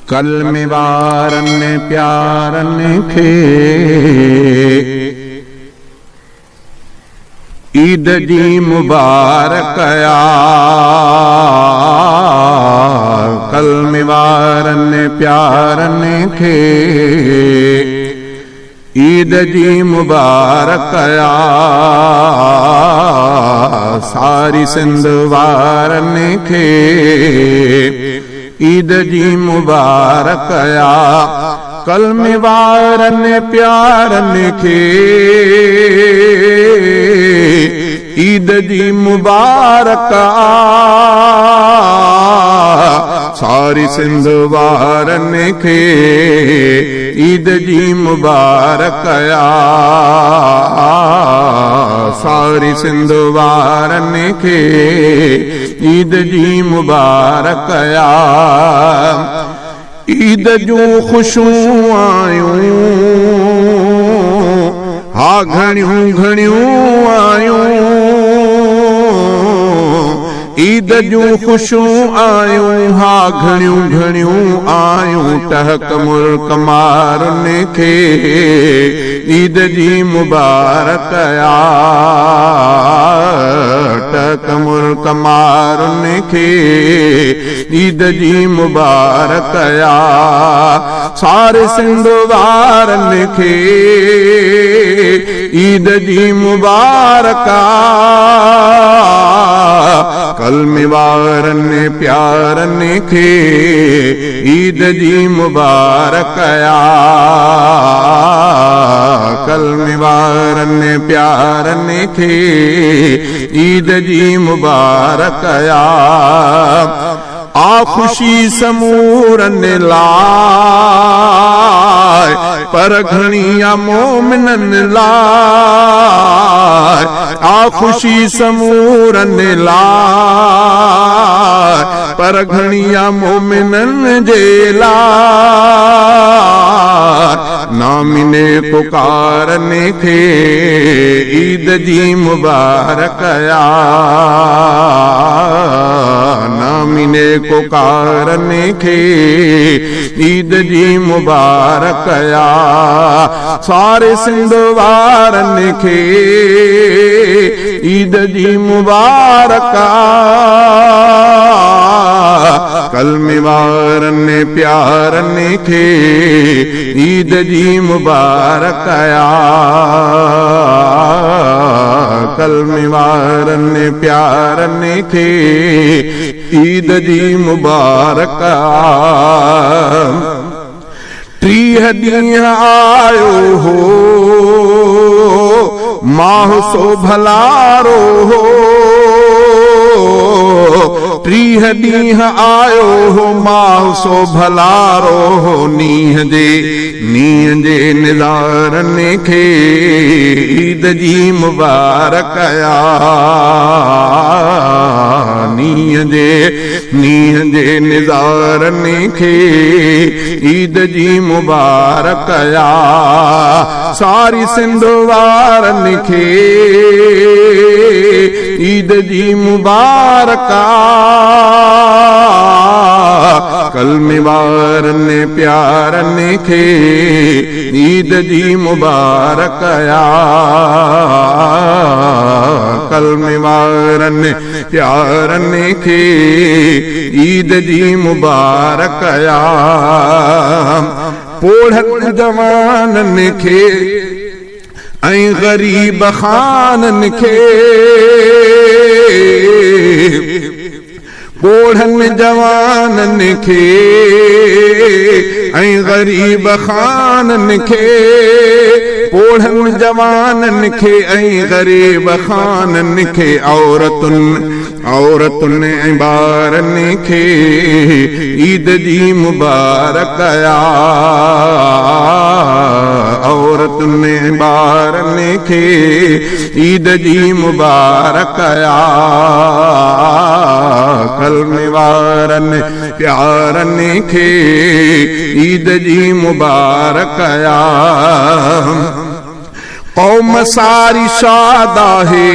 कल में वारन प्यारन खे ईद जी मुबारक आ। कल में वारन प्यारन खे ईद जी मुबारक आ। सारी सिंध वारन खे ईद जी मुबारक आ। कल में वारन प्यारन खे ईद जी मुबारक आ। सारी सिंध वारन खे ईद जी मुबारक आ। सारी सिंध वारन खे ईद जी मुबारक आ। ईद जूं खुशियूं आयूं हा घणियूं घणियूं आयूं। ईद जूं खुशियूं आयूं हा घणियूं घणियूं आयूं। टहक मुल्क मारुन खे ईद जी मुबारक आ। टहक मुल्क मारुन खे ईद जी मुबारक आ। सारे सिंध वारन खे ईद जी मुबारक आ। कल में वारन प्यारन खे ईद जी मुबारक आ। कल में वारन प्यारन खे ईद जी मुबारक आ। आ खुशी समूरन लाए पर घणिया मोमिनन लाए। आ खुशी समूरन लाए पर घणिया मोमिनन जे लाए। नामिने पुकारन खे ईद जी मुबारक आ। नामिने पुकारन खे ईद जी मुबारक आ। सारे सिंध वारन खे ईद जी मुबारक आ। कल में वारन प्यारन खे ईद जी मुबारक आ। कल में वारन प्यारन खे ईद जी मुबारक आ। 30 ॾींहं आयो हो माह सो भलारो हो। 30 ॾींहं आयो हो माह सो भलारो हो। नीह जे निज़ारन खे ईद जी मुबारक आ। नीह जे निज़ारन खे ईद जी मुबारक आ। सारी सिंध वारन खे ईद जी मुबारक आ। कल में वारन प्यारन खे ईद जी मुबारक आ। कल में वारन प्यारन खे ईद जी मुबारक आ। पोढ़न जवानन खे ऐं गरीब खानन खे पोढ़न जवानन खे ऐं गरीब खानन खे पोढ़न जवानन खे ऐं गरीब खानन खे औरतुन ऐं ॿारन खे ईद जी मुबारक आ। औरतुन ऐं ॿारन खे ईद जी मुबारक आ। कल में वारन प्यारन खे ईद जी मुबारक आ। कौम सारी शाद आहे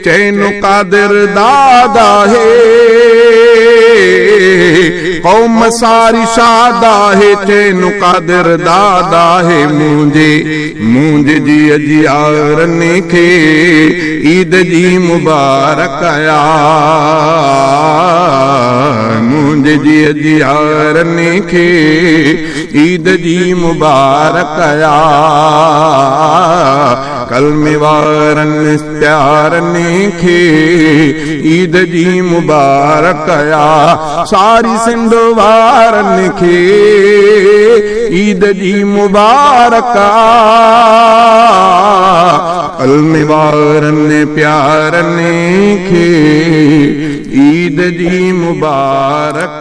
चैन कादिर दादा है कौम सारी शादा है चैन कादिर दादा है मुंहिंजे जी जियारन खे ईद जी मुबारक आया मुंहिंजे जी जियारन खे ईद जी मुबारक आया कलमे वारनि प्यारनि खे ईद जी मुबारक आया सारी सिंध वारनि खे ईद जी मुबारक कलमे वारनि प्यारनि खे ईद जी मुबारक।